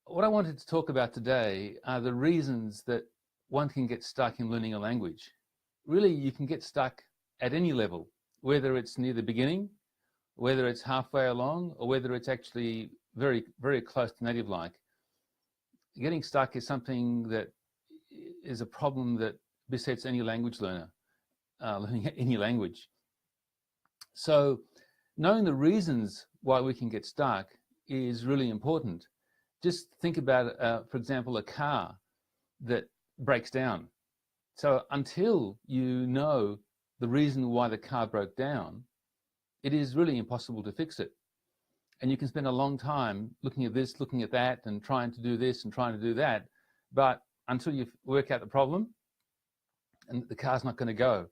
What I wanted to talk about today are the reasons that one can get stuck in learning a language. Really, you can get stuck at any level, whether it's near the beginning, whether it's halfway along, or whether it's actually very, very close to native-like. Getting stuck is something that is a problem that besets any language learner, learning any language. So knowing the reasons why we can get stuck is really important. Just think about, for example, a car that breaks down. So until you know the reason why the car broke down, it is really impossible to fix it. And you can spend a long time looking at this, looking at that, and trying to do this and trying to do that. But until you work out the problem, and the car's not going to go.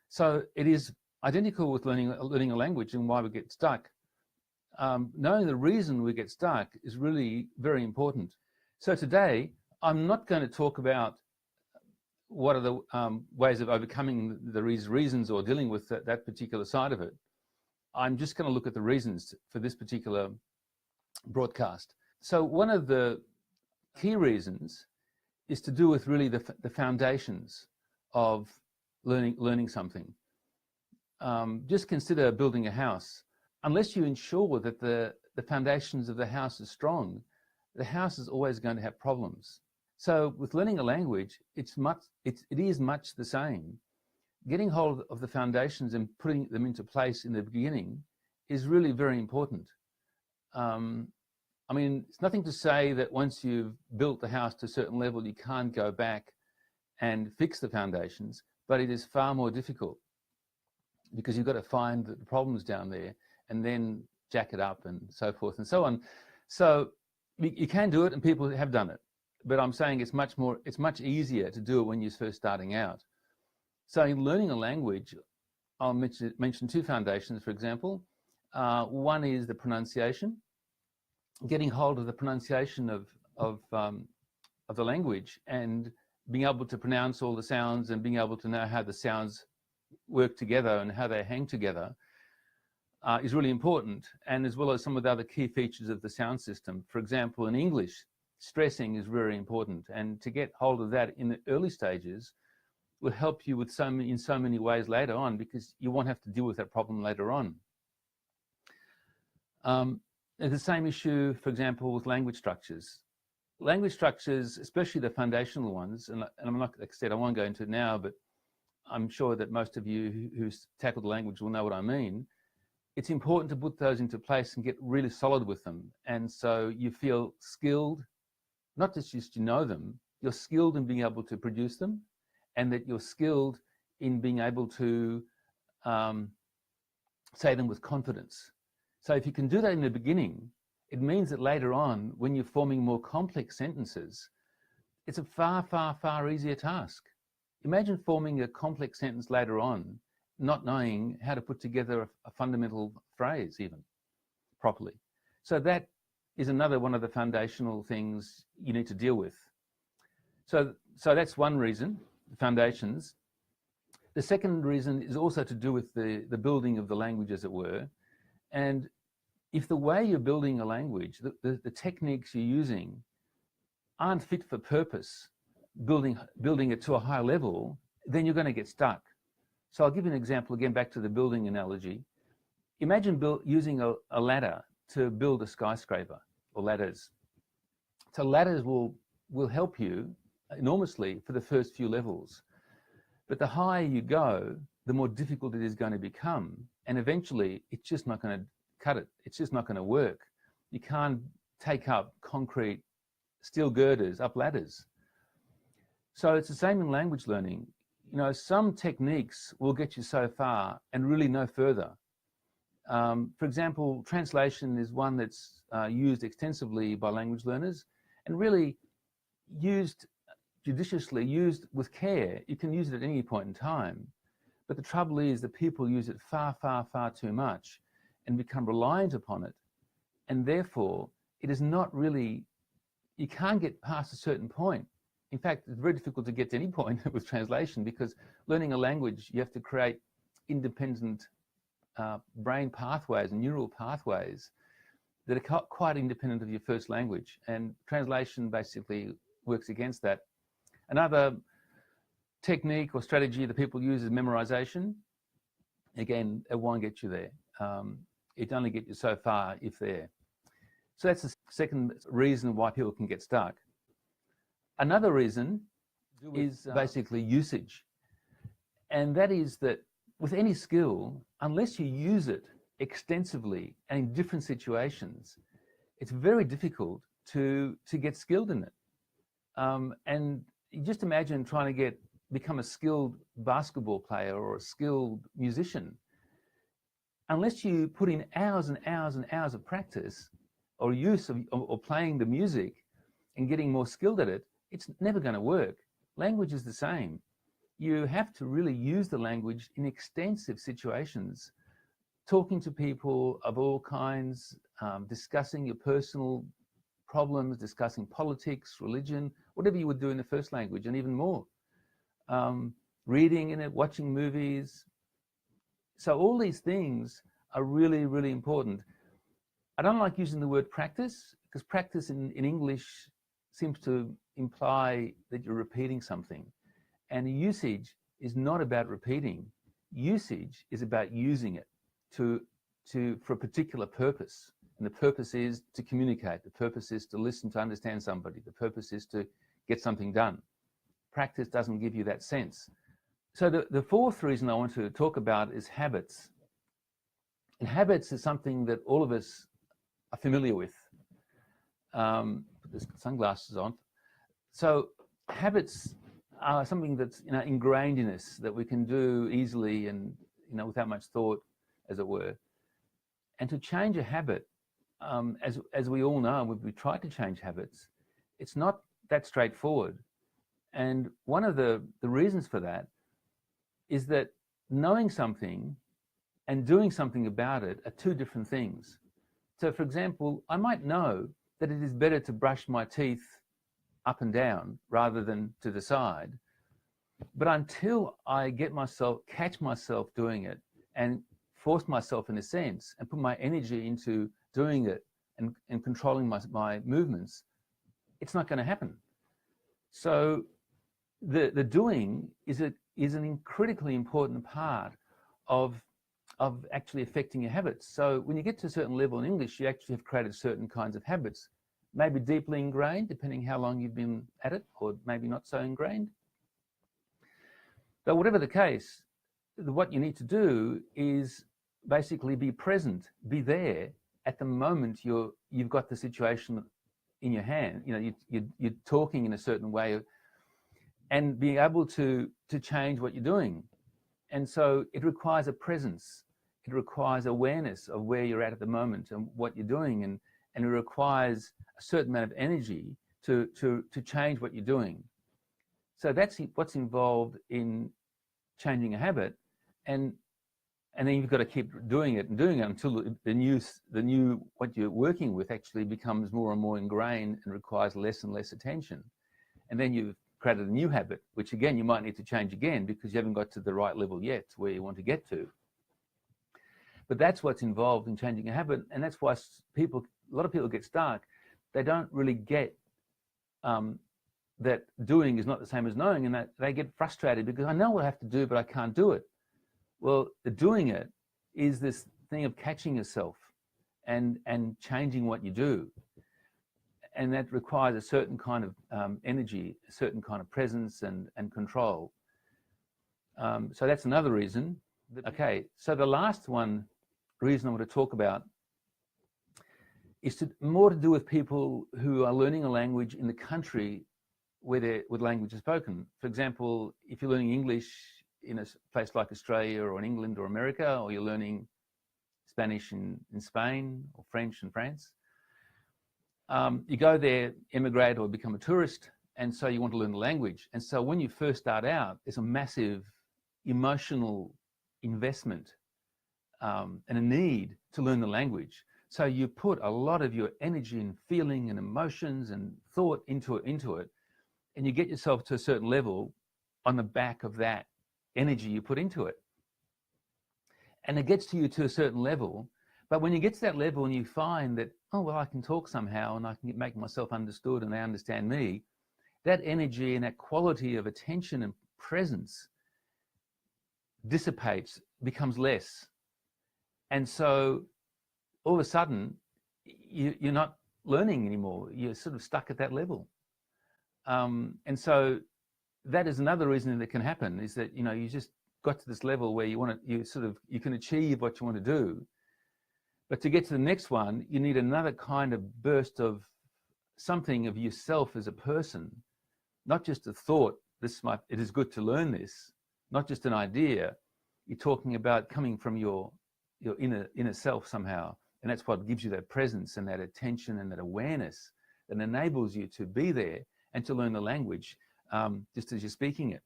So it is identical with learning a language and why we get stuck. Knowing the reason we get stuck is really very important. So today, I'm not going to talk about what are the ways of overcoming these reasons or dealing with that particular side of it. I'm just going to look at the reasons for this particular broadcast. So one of the key reasons is to do with really the foundations of learning something. Just consider building a house. Unless you ensure that the foundations of the house are strong, the house is always going to have problems. So with learning a language, it is much the same. Getting hold of the foundations and putting them into place in the beginning is really very important. I mean, it's nothing to say that once you've built the house to a certain level, you can't go back and fix the foundations, but it is far more difficult because you've got to find the problems down there and then jack it up and so forth and so on. So you can do it, and people have done it, but I'm saying it's much easier to do it when you're first starting out. So in learning a language, I'll mention two foundations, for example. One is the pronunciation, getting hold of the pronunciation of the language and being able to pronounce all the sounds and being able to know how the sounds work together and how they hang together is really important, and as well as some of the other key features of the sound system. For example, in English, stressing is very important, and to get hold of that in the early stages will help you with in so many ways later on, because you won't have to deal with that problem later on. There's the same issue, for example, with language structures. Language structures, especially the foundational ones, and I'm not, like I said, I won't go into it now, but I'm sure that most of you who's tackled the language will know what I mean. It's important to put those into place and get really solid with them. And so you feel skilled, not just you know them, you're skilled in being able to produce them, and that you're skilled in being able to say them with confidence. So if you can do that in the beginning, it means that later on, when you're forming more complex sentences, it's a far, far, far easier task. Imagine forming a complex sentence later on, not knowing how to put together a fundamental phrase even properly. So that is another one of the foundational things you need to deal with. So that's one reason, the foundations. The second reason is also to do with the building of the language, as it were. And if the way you're building a language, the techniques you're using aren't fit for purpose, building it to a high level, then you're going to get stuck. So I'll give you an example, again, back to the building analogy. Imagine using a ladder to build a skyscraper, or ladders. So ladders will help you enormously for the first few levels. But the higher you go, the more difficult it is going to become. And eventually, it's just not going to cut it. It's just not going to work. You can't take up concrete steel girders up ladders. So it's the same in language learning. You know, some techniques will get you so far and really no further. For example, translation is one that's used extensively by language learners, and really used judiciously, used with care. You can use it at any point in time. But the trouble is that people use it far, far, far too much and become reliant upon it. And therefore, it is not really, you can't get past a certain point. In fact, it's very difficult to get to any point with translation, because learning a language, you have to create independent brain pathways and neural pathways that are quite independent of your first language, and translation basically works against that. Another technique or strategy that people use is memorization. Again, it won't get you there. It only gets you so far if there. So that's the second reason why people can get stuck. Another reason is basically usage. And that is that with any skill, unless you use it extensively and in different situations, it's very difficult to get skilled in it. And you just imagine trying to become a skilled basketball player or a skilled musician. Unless you put in hours and hours and hours of practice or use of or playing the music and getting more skilled at it, it's never going to work. Language is the same. You have to really use the language in extensive situations, talking to people of all kinds, discussing your personal problems, discussing politics, religion, whatever you would do in the first language, and even more. Reading in it, watching movies. So all these things are really, really important. I don't like using the word practice, because practice in English seems to imply that you're repeating something. And usage is not about repeating. Usage is about using it for a particular purpose. And the purpose is to communicate. The purpose is to listen, to understand somebody. The purpose is to get something done. Practice doesn't give you that sense. So the fourth reason I want to talk about is habits. And habits is something that all of us are familiar with. Put the sunglasses on. So habits are something that's ingrained in us, that we can do easily and without much thought, as it were. And to change a habit, as we all know, we try to change habits, it's not that straightforward. And one of the reasons for that is that knowing something and doing something about it are two different things. So, for example, I might know that it is better to brush my teeth up and down rather than to the side. But until I catch myself doing it and force myself, in a sense, and put my energy into doing it and controlling my movements, it's not going to happen. So the doing is an critically important part of actually affecting your habits. So when you get to a certain level in English, you actually have created certain kinds of habits, maybe deeply ingrained, depending how long you've been at it, or maybe not so ingrained. But whatever the case, what you need to do is basically be present, be there at the moment you've got the situation in your hand. You're talking in a certain way, and being able to change what you're doing. And so it requires a presence. It requires awareness of where you're at the moment and what you're doing, and it requires a certain amount of energy to change what you're doing. So that's what's involved in changing a habit, and then you've got to keep doing it until the new what you're working with actually becomes more and more ingrained and requires less and less attention. And then you've created a new habit, which again you might need to change again because you haven't got to the right level yet where you want to get to. But that's what's involved in changing a habit, and that's why a lot of people get stuck. They don't really get that doing is not the same as knowing, and that they get frustrated because I know what I have to do, but I can't do it. Well, the doing it is this thing of catching yourself and changing what you do. And that requires a certain kind of energy, a certain kind of presence and control. So that's another reason. Okay, so the last reason I want to talk about is more to do with people who are learning a language in the country where language is spoken. For example, if you're learning English in a place like Australia or in England or America, or you're learning Spanish in Spain or French in France, you go there, immigrate or become a tourist, and so you want to learn the language. And so when you first start out, there's a massive emotional investment and a need to learn the language. So you put a lot of your energy and feeling and emotions and thought into it, and you get yourself to a certain level on the back of that energy you put into it. And it gets to you to a certain level, But when you get to that level and you find that, oh, well, I can talk somehow and I can make myself understood and they understand me, that energy and that quality of attention and presence dissipates, becomes less. And so all of a sudden, you're not learning anymore. You're sort of stuck at that level. And so that is another reason that can happen, is that, you just got to this level where you can achieve what you want to do. But to get to the next one, you need another kind of burst of something of yourself as a person, not just a thought, it is good to learn this, not just an idea. You're talking about coming from your inner self somehow. And that's what gives you that presence and that attention and that awareness that enables you to be there and to learn the language just as you're speaking it.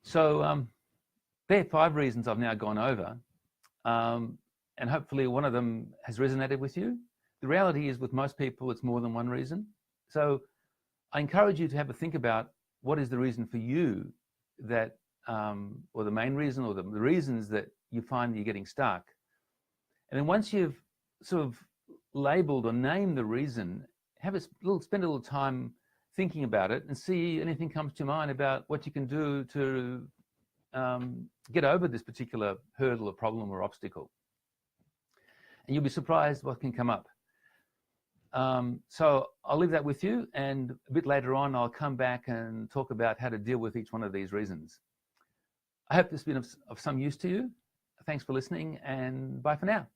So there are 5 reasons I've now gone over. And hopefully one of them has resonated with you. The reality is, with most people, it's more than one reason. So I encourage you to have a think about what is the reason for you that, or the main reason, or the reasons that you find you're getting stuck. And then once you've sort of labeled or named the reason, spend a little time thinking about it and see anything comes to mind about what you can do to get over this particular hurdle or problem or obstacle. And you'll be surprised what can come up. So I'll leave that with you, and a bit later on I'll come back and talk about how to deal with each one of these reasons. I hope this has been of some use to you. Thanks for listening, and bye for now.